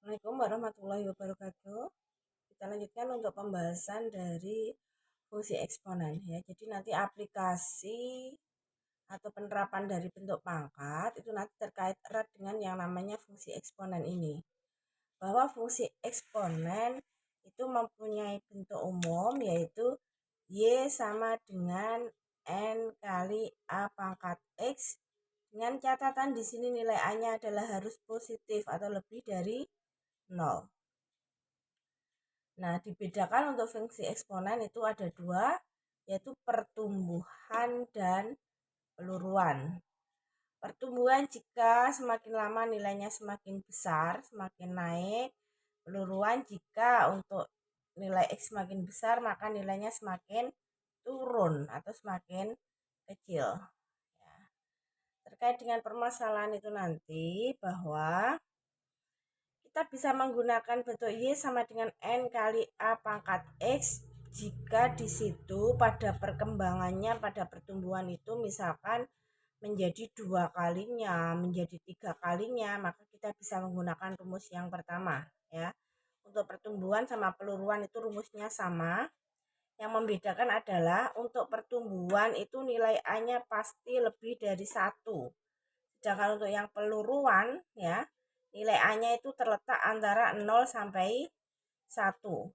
Assalamualaikum warahmatullahi wabarakatuh. Kita lanjutkan untuk pembahasan dari fungsi eksponen ya. Jadi nanti aplikasi atau penerapan dari bentuk pangkat itu nanti terkait erat dengan yang namanya fungsi eksponen ini. Bahwa fungsi eksponen itu mempunyai bentuk umum yaitu Y sama dengan N kali A pangkat X, dengan catatan di sini nilai A-nya adalah harus positif atau lebih dari 0. Nah, dibedakan untuk fungsi eksponen itu ada dua, yaitu pertumbuhan dan peluruan. Pertumbuhan jika semakin lama nilainya semakin besar, semakin naik. Peluruan jika untuk nilai X semakin besar, maka nilainya semakin turun atau semakin kecil. Ya. Terkait dengan permasalahan itu nanti bahwa kita bisa menggunakan bentuk Y sama dengan N kali A pangkat X jika di situ pada perkembangannya, pada pertumbuhan itu misalkan menjadi 2 kalinya, menjadi 3 kalinya, maka kita bisa menggunakan rumus yang pertama ya. Untuk pertumbuhan sama peluruan itu rumusnya sama. Yang membedakan adalah untuk pertumbuhan itu nilai A-nya pasti lebih dari 1. Sedangkan untuk yang peluruan ya, nilai A-nya itu terletak antara 0 sampai 1.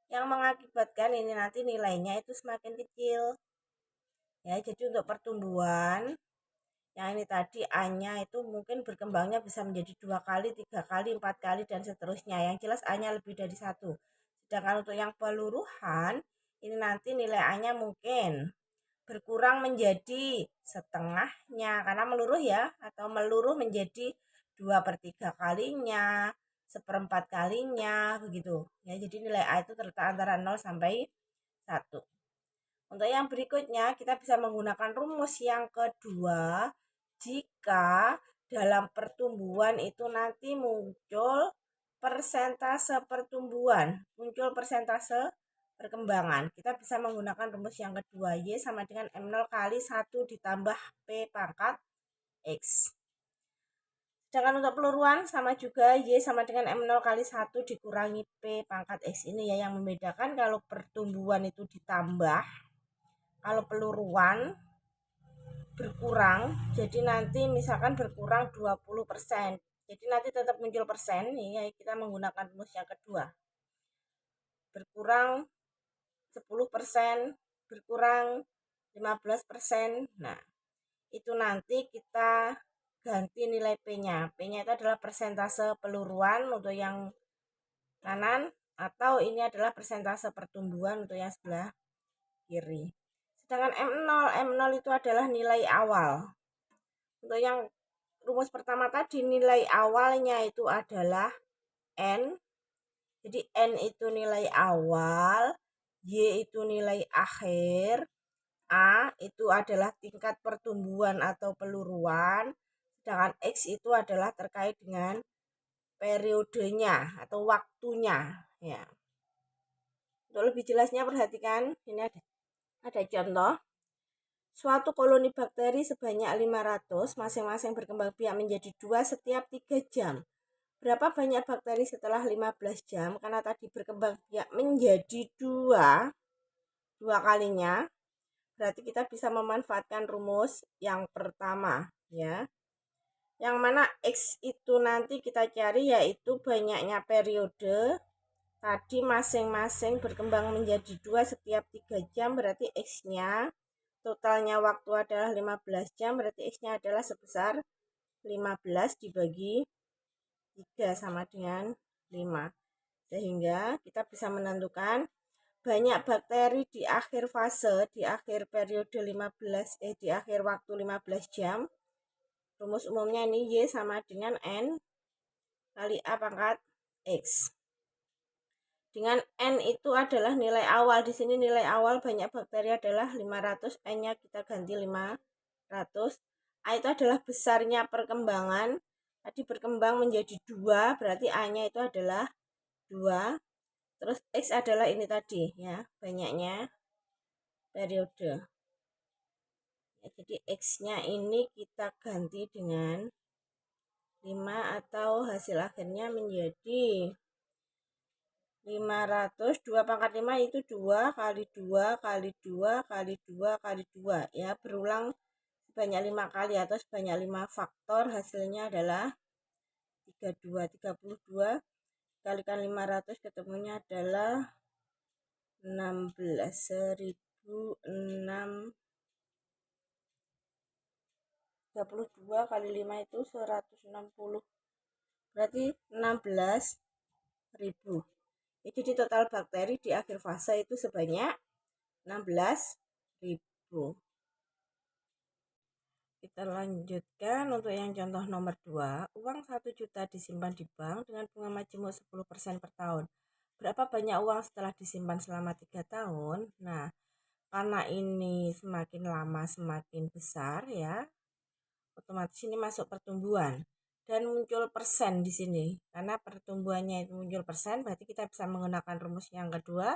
Yang mengakibatkan ini nanti nilainya itu semakin kecil. Ya, jadi untuk pertumbuhan yang ini tadi A-nya itu mungkin berkembangnya bisa menjadi 2 kali, 3 kali, 4 kali dan seterusnya. Yang jelas A-nya lebih dari 1. Sedangkan untuk yang peluruhan ini nanti nilai A-nya mungkin berkurang menjadi setengahnya karena meluruh ya, atau meluruh menjadi 2/3 kalinya, 1/4 kalinya begitu ya. Jadi nilai A itu terletak antara 0 sampai 1. Untuk yang berikutnya kita bisa menggunakan rumus yang kedua jika dalam pertumbuhan itu nanti muncul persentase pertumbuhan, muncul persentase perkembangan. Kita bisa menggunakan rumus yang kedua, Y sama dengan M0 kali 1 ditambah P pangkat X. Sedangkan untuk peluruan sama juga, Y sama dengan M0 kali 1 dikurangi P pangkat X. Ini ya yang membedakan kalau pertumbuhan itu ditambah, kalau peluruan berkurang, jadi nanti misalkan berkurang 20%. Jadi nanti tetap muncul persen, ya kita menggunakan rumus yang kedua. Berkurang 10%, berkurang 15%. Nah, itu nanti kita ganti nilai P-nya. P-nya itu adalah persentase peluruan untuk yang kanan, atau ini adalah persentase pertumbuhan untuk yang sebelah kiri. Sedangkan M0 itu adalah nilai awal. Untuk yang rumus pertama tadi nilai awalnya itu adalah N. Jadi N itu nilai awal, Y itu nilai akhir, A itu adalah tingkat pertumbuhan atau peluruan, sedangkan X itu adalah terkait dengan periodenya atau waktunya ya. Untuk lebih jelasnya perhatikan, ini ada contoh. Suatu koloni bakteri sebanyak 500 masing-masing berkembang biak menjadi 2 setiap 3 jam. Berapa banyak bakteri setelah 15 jam? Karena tadi berkembang biak menjadi 2 kalinya, berarti kita bisa memanfaatkan rumus yang pertama ya. Yang mana X itu nanti kita cari yaitu banyaknya periode. Tadi masing-masing berkembang menjadi 2 setiap 3 jam, berarti X-nya totalnya waktu adalah 15 jam, berarti X-nya adalah sebesar 15 dibagi 3 sama dengan 5. Sehingga kita bisa menentukan banyak bakteri di akhir fase, di akhir periode di akhir waktu 15 jam. Rumus umumnya ini Y sama dengan N kali A pangkat X. Dengan N itu adalah nilai awal. Di sini nilai awal banyak bakteri adalah 500, N-nya kita ganti 500. A itu adalah besarnya perkembangan. Tadi berkembang menjadi 2, berarti A-nya itu adalah 2. Terus X adalah ini tadi ya, banyaknya periode. Ya, jadi X-nya ini kita ganti dengan 5 atau hasil akhirnya menjadi 500. 2 pangkat 5 itu 2 kali 2 kali 2 kali 2 kali 2 ya, berulang sebanyak 5 kali atau sebanyak 5 faktor. Hasilnya adalah 32 kalikan 500 ketemunya adalah 16.006. 32 kali 5 itu 160, berarti 16.000. Jadi total bakteri di akhir fase itu sebanyak 16.000. Kita lanjutkan untuk yang contoh nomor 2. Uang 1 juta disimpan di bank dengan bunga majemuk 10% per tahun. Berapa banyak uang setelah disimpan selama 3 tahun? Nah, karena ini semakin lama semakin besar ya, otomatis ini masuk pertumbuhan dan muncul persen di sini. Karena pertumbuhannya itu muncul persen, berarti kita bisa menggunakan rumus yang kedua,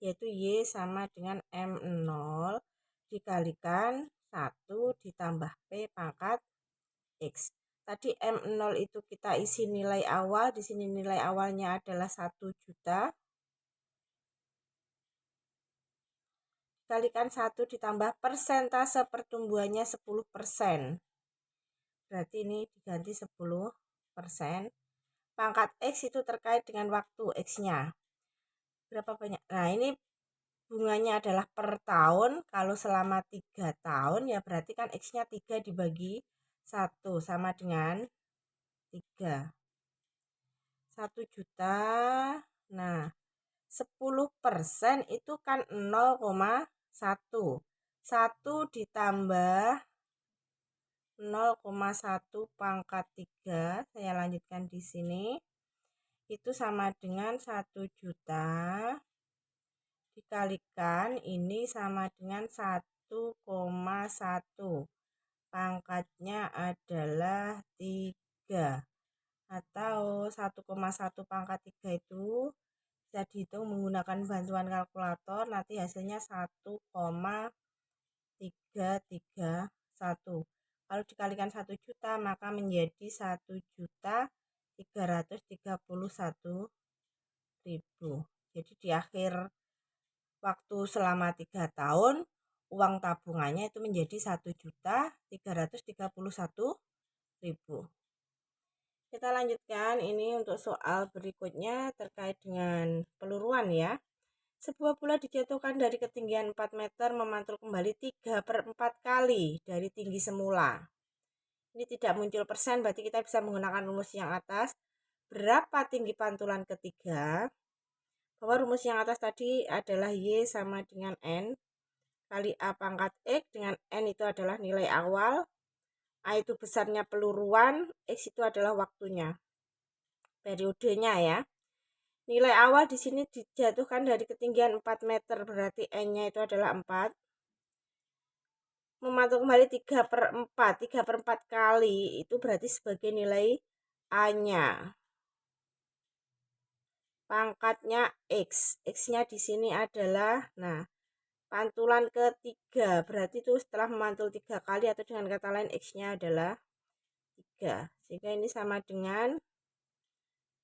yaitu Y sama dengan M0 dikalikan 1 ditambah P pangkat X. Tadi M0 itu kita isi nilai awal, di sini nilai awalnya adalah 1 juta. Dikalikan 1 ditambah persentase pertumbuhannya 10%. Berarti ini diganti 10%. Pangkat X itu terkait dengan waktu X-nya. Berapa banyak? Nah, ini bunganya adalah per tahun. Kalau selama 3 tahun ya berarti kan X-nya 3 dibagi 1 sama dengan 3. 1 juta. Nah, 10% itu kan 0,1. 1 ditambah 0,1 pangkat 3. Saya lanjutkan di sini. Itu sama dengan 1 juta dikalikan ini sama dengan 1,1. Pangkatnya adalah 3. Atau 1,1 pangkat 3 itu bisa dihitung menggunakan bantuan kalkulator. Nanti hasilnya 1,331. Kalau dikalikan 1 juta maka menjadi 1.331.000. Jadi di akhir waktu selama 3 tahun uang tabungannya itu menjadi 1.331.000. Kita lanjutkan ini untuk soal berikutnya terkait dengan peluruan ya. Sebuah bola dijatuhkan dari ketinggian 4 meter memantul kembali 3/4 kali dari tinggi semula. Ini tidak muncul persen, berarti kita bisa menggunakan rumus yang atas. Berapa tinggi pantulan ketiga? Bahwa rumus yang atas tadi adalah Y sama dengan N kali A pangkat X, dengan N itu adalah nilai awal, A itu besarnya peluruan, X itu adalah waktunya, periodenya ya. Nilai awal di sini dijatuhkan dari ketinggian 4 meter, berarti N-nya itu adalah 4. Memantul kembali 3/4 kali, itu berarti sebagai nilai A-nya. Pangkatnya X. X-nya di sini adalah, nah, pantulan ketiga, berarti itu setelah memantul 3 kali atau dengan kata lain X-nya adalah 3. Sehingga ini sama dengan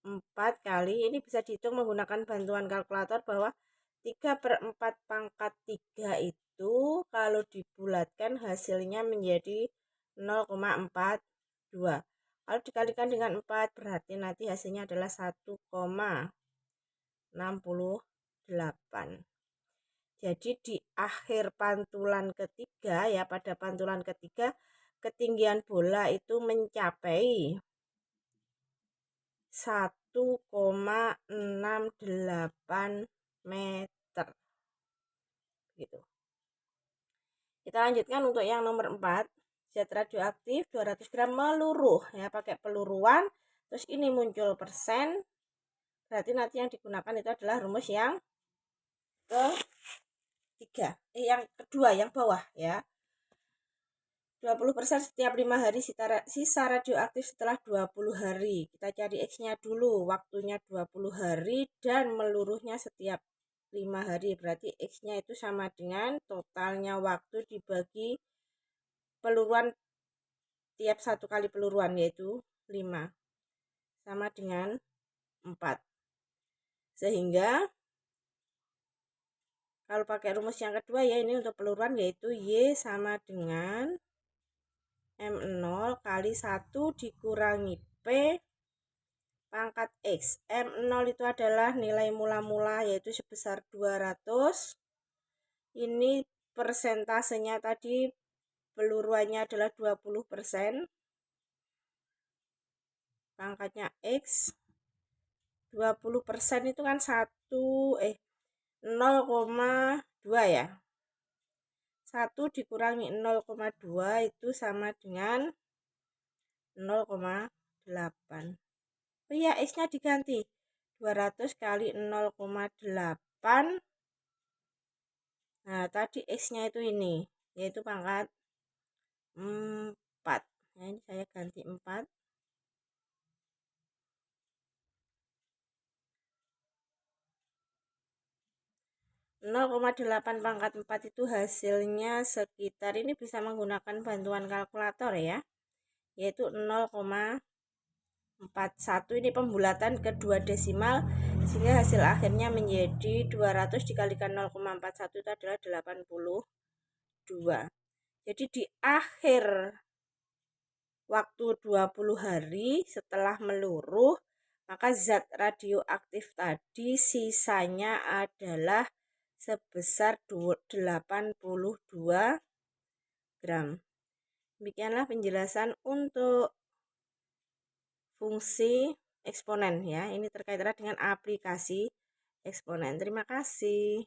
4 kali, ini bisa dihitung menggunakan bantuan kalkulator bahwa 3/4 pangkat 3 itu kalau dibulatkan hasilnya menjadi 0,42. Kalau dikalikan dengan 4 berarti nanti hasilnya adalah 1,68. Jadi di akhir pantulan ketiga ya, pada pantulan ketiga ketinggian bola itu mencapai 1,68 meter. Gitu. Kita lanjutkan untuk yang nomor 4. Zat radioaktif 200 gram meluruh ya, pakai peluruan. Terus ini muncul persen. Berarti nanti yang digunakan itu adalah rumus yang yang kedua, yang bawah ya. 20% setiap 5 hari sisa radioaktif setelah 20 hari. Kita cari X-nya dulu, waktunya 20 hari dan meluruhnya setiap 5 hari. Berarti X-nya itu sama dengan totalnya waktu dibagi peluruan tiap 1 kali peluruan, yaitu 5 sama dengan 4. Sehingga kalau pakai rumus yang kedua ya, ini untuk peluruan, yaitu Y sama dengan M0 kali 1 dikurangi P pangkat X. M0 itu adalah nilai mula-mula, yaitu sebesar 200. Ini persentasenya tadi, peluruannya adalah 20%. Pangkatnya X. 20% itu kan 0,2 ya. 1 dikurangi 0,2 itu sama dengan 0,8. Oh iya, X-nya diganti. 200 kali 0,8. Nah, tadi X-nya itu ini, yaitu pangkat 4. Nah, ini saya ganti 4. 0,8 pangkat 4 itu hasilnya sekitar, ini bisa menggunakan bantuan kalkulator ya, yaitu 0,41. Ini pembulatan kedua desimal, sehingga hasil akhirnya menjadi 200 dikalikan 0,41 itu adalah 82. Jadi di akhir waktu 20 hari setelah meluruh, maka zat radioaktif tadi sisanya adalah sebesar 82 gram. Demikianlah penjelasan untuk fungsi eksponen ya. Ini terkait dengan aplikasi eksponen. Terima kasih.